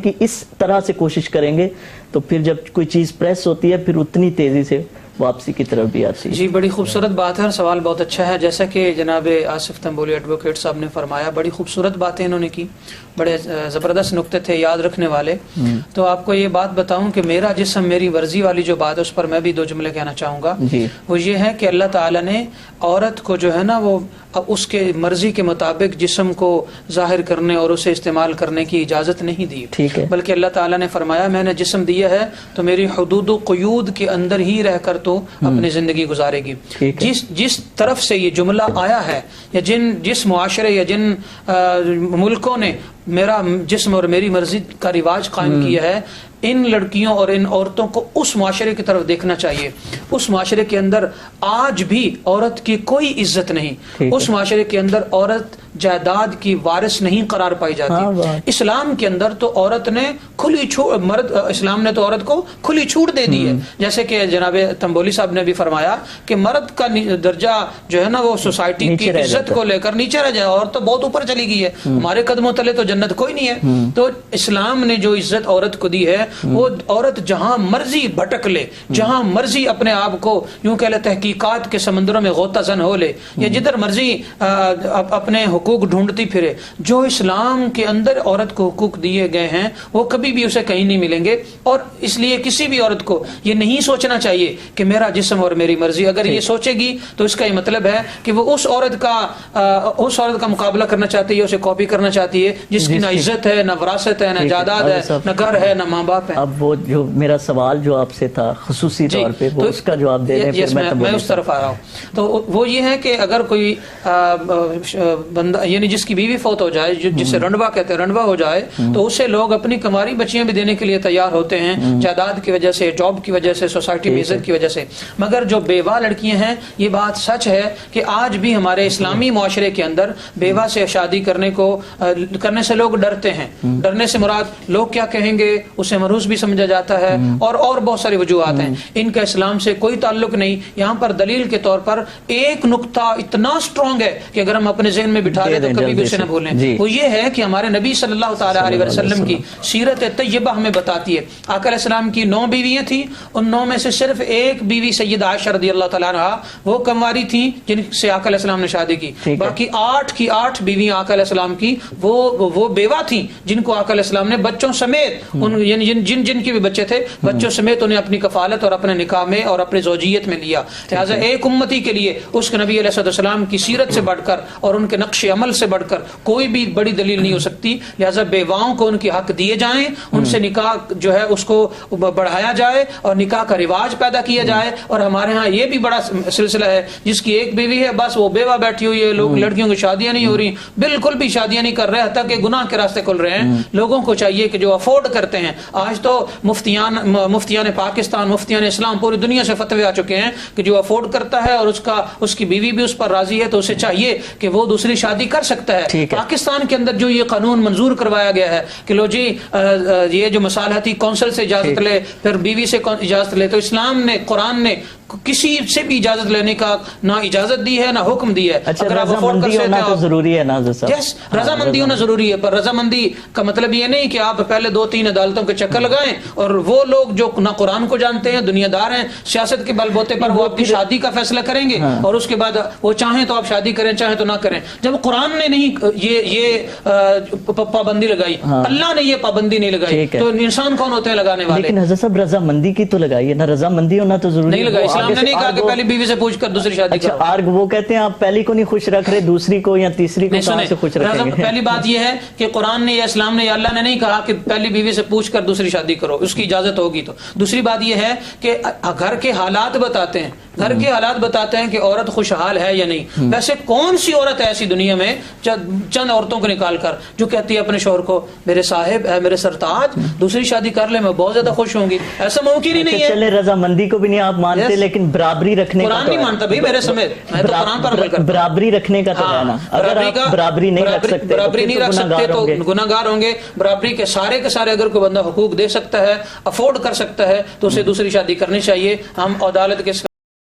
کی اس طرح سے کوشش کریں گے تو پھر جب کوئی چیز پریس ہوتی ہے پھر اتنی تیزی سے واپسی کی طرف بھی آتی ہے. جی بڑی خوبصورت بات ہے اور سوال بہت اچھا ہے. جیسا کہ جناب آصف تنبولی ایڈوکیٹ صاحب نے فرمایا, بڑی خوبصورت باتیں انہوں نے کی, بڑے زبردست نقطے تھے یاد رکھنے والے. تو آپ کو یہ بات بتاؤں کہ میرا جسم میری مرضی والی جو بات ہے اس پر میں بھی 2 جملے کہنا چاہوں گا. وہ یہ ہے کہ اللہ تعالیٰ نے عورت کو جو ہے نا وہ اس کے مرضی کے مطابق جسم کو ظاہر کرنے اور اسے استعمال کرنے کی اجازت نہیں دی, بلکہ اللہ تعالیٰ نے فرمایا میں نے جسم دیا ہے تو میری حدود و قیود کے اندر ہی رہ کر تو اپنی زندگی گزارے گی. جس طرف سے یہ جملہ آیا ہے یا جس معاشرے یا جن ملکوں نے میرا جسم اور میری مرضی کا رواج قائم کیا ہے, ان لڑکیوں اور ان عورتوں کو اس معاشرے کی طرف دیکھنا چاہیے. اس معاشرے کے اندر آج بھی عورت کی کوئی عزت نہیں, اس معاشرے کے اندر عورت جائیداد کی وارث نہیں قرار پائی جاتی. اسلام کے اندر تو عورت نے کھلی چھوٹ, اسلام نے تو عورت کو کھلی چھوٹ دے دی ہے. جیسے کہ جناب تنبولی صاحب نے بھی فرمایا کہ مرد کا درجہ جو ہے نا وہ سوسائٹی کی عزت کو لے کر نیچے رہ جائے, اور تو بہت اوپر چلی گئی ہے, ہمارے قدموں تلے تو جنت کوئی نہیں ہے. تو اسلام نے جو عزت عورت کو دی ہے وہ عورت جہاں مرضی بھٹک لے, جہاں مرضی اپنے آپ کو یوں کہہ لے تحقیقات کے سمندروں میں غوطہ زن ہو لے, یا جدھر مرضی اپنے حقوق ڈھونڈتی پھرے. جو اسلام کے اندر عورت کو حقوق دیے گئے ہیں وہ کبھی بھی اسے کہیں نہیں ملیں گے. اور اس لیے کسی بھی عورت کو یہ نہیں سوچنا چاہیے کہ میرا جسم اور میری مرضی. اگر یہ سوچے گی تو اس کا یہ مطلب ہے کہ وہ اس عورت کا مقابلہ کرنا چاہتی ہے, اسے کاپی کرنا چاہتی ہے جس کی نہ عزت ہے, نہ وراثت ہے, نہ جائیداد ہے, نہ گھر ہے, نہ ماں باپ ہے. اب وہ جو میرا سوال جو آپ سے تھا خصوصی طور پہ وہ اس کا جواب دے دیں, میں اس طرف آ رہا ہوں. تو وہ یہ ہے کہ اگر کوئی بندہ یعنی جس کی بیوی فوت ہو جائے, جسے رنڈوا کہتے ہیں, رنڈوا ہو جائے, تو اسے لوگ اپنی کماری بچیاں بھی دینے کے لیے تیار ہوتے ہیں, جائیداد کی وجہ سے, جاب کی وجہ سے, سوسائٹی میں عزت کی وجہ سے. مگر جو بیوہ لڑکیاں ہیں, یہ بات سچ ہے کہ آج بھی ہمارے اسلامی معاشرے کے اندر بیوہ سے شادی کرنے سے لوگ ڈرتے ہیں. ڈرنے سے مراد لوگ کیا کہیں گے, اسے مروز بھی سمجھا جاتا ہے, اور بہت ساری وجوہات ہیں. ان کا اسلام سے کوئی تعلق نہیں. یہاں پر دلیل کے طور پر ایک نقطہ اتنا سٹرونگ ہے کہ اگر ہم اپنے ذہن میں بٹھا لیں تو کبھی بھی اسے نہ بھولیں. وہ یہ ہے کہ ہمارے نبی صلی اللہ تعالی علیہ وسلم کی سیرت طیبہ ہمیں بتاتی ہے. آقا علیہ السلام کی 9 بیویاں تھیں, ان 9 میں سے صرف ایک بیوی سیدہ عائشہ رضی اللہ تعالیٰ عنہا وہ کنواری تھیں جن سے آقا علیہ السلام نے شادی کی. باقی 8 کی 8 بیویاں آقا علیہ السلام کی وہ بیوہ تھیں جن کو آقا علیہ السلام نے بچوں سمیت یعنی جن کے بھی بچے تھے بچوں سمیت انہیں اپنی کفالت اور اپنے نکاح میں اور اپنی زوجیت میں لیا. لہٰذا ایک امتی کے لیے اس کے نبی علیہ السلام کی سیرت سے بڑھ کر اور ان کے نقش عمل سے بڑھ کر کوئی بھی بڑی دلیل نہیں ہو سکتی. لہٰذا بیواؤں کو ان کے حق دیے جائیں, ان سے نکاح جو ہے اس کو بڑھایا جائے اور نکاح کا رواج پیدا کیا جائے. اور ہمارے ہاں یہ بھی بڑا سلسلہ ہے جس کی ایک بیوی ہے بس وہ بیوہ بیٹھی ہوئی ہے, لوگ لڑکیوں کی شادیاں نہیں ہو رہی, بالکل بھی شادیاں نہیں کر رہے, حتیٰ کہ گناہ کے راستے کھل رہے ہیں. لوگوں کو چاہیے کہ جو افورڈ کرتے ہیں, آج تو مفتیان پاکستان, مفتیان اسلام پوری دنیا سے فتوے آ چکے ہیں کہ جو افورڈ کرتا ہے اور اس کی بیوی بھی اس پر راضی ہے تو اسے چاہیے کہ وہ دوسری شادی کر سکتا ہے. پاکستان کے اندر جو یہ قانون منظور کروایا گیا ہے کہ لو جی یہ جو مصالحتی کونسل سے اجازت لے, پھر بیوی سے اجازت لے, تو اسلام نے, قرآن نے کسی سے بھی اجازت لینے کا نہ اجازت دی ہے نہ حکم دی ہے. اگر آپ افورڈ کر سکتے ہیں ضروری ہے نا, رضامندی ہونا ضروری ہے, پر رضامندی کا مطلب یہ نہیں کہ آپ پہلے 2-3 عدالتوں کے چکر لگائیں اور وہ لوگ جو نہ قرآن کو جانتے ہیں, دنیا دار ہیں, سیاست کے بل بوتے پر وہ اپنی شادی کا فیصلہ کریں گے اور اس کے بعد وہ چاہیں تو آپ شادی کریں, چاہیں تو نہ کریں. جب قرآن نے نہیں یہ پابندی لگائی, اللہ نے یہ پابندی نہیں لگائی, تو انسان کون ہوتے ہیں لگانے والے؟ لیکن حضرت صاحب رضامندی کی تو لگائی ہے نا, رضامندی ہونا تو ضروری نہیں لگائی. اسلام نے نہیں کہا کہ پہلی بیوی سے پوچھ کر دوسری شادی کرو. وہ کہتے ہیں آپ پہلی کو نہیں خوش رکھ رہے, دوسری کو یا تیسری کو کہاں سے خوش رکھیں گے؟ پہلی بات یہ ہے کہ قرآن نے یا اسلام نے یا اللہ نے نہیں کہا کہ پہلی بیوی سے پوچھ کر دوسری شادی کرو, اس کی اجازت ہوگی تو. دوسری بات یہ ہے کہ گھر کے حالات بتاتے ہیں, گھر کے حالات بتاتے ہیں کہ عورت خوشحال ہے یا نہیں. ویسے کون سی عورت ہے ایسی دنیا میں چند عورتوں کو نکال کر جو کہتی ہے اپنے شوہر کو میرے صاحب ہے, میرے سرتاج, دوسری شادی کر لے, میں بہت زیادہ خوش ہوں گی. ایسا ممکن ہی نہیں ہے. چلے رضامندی کو بھی نہیں آپ مانتے, لیکن برابری رکھنے قرآن نہیں مانتا بھائی میرے سمیت, میں تو قرآن پر عمل کرتا ہوں. برابری رکھنے کا تو ہے نا, اگر آپ برابری نہیں رکھ سکتے تو گناہ گار ہوں گے. برابری کے سارے اگر کوئی بندہ حقوق دے سکتا ہے, افورڈ کر سکتا ہے, تو اسے دوسری شادی کرنی چاہیے. ہم عدالت کے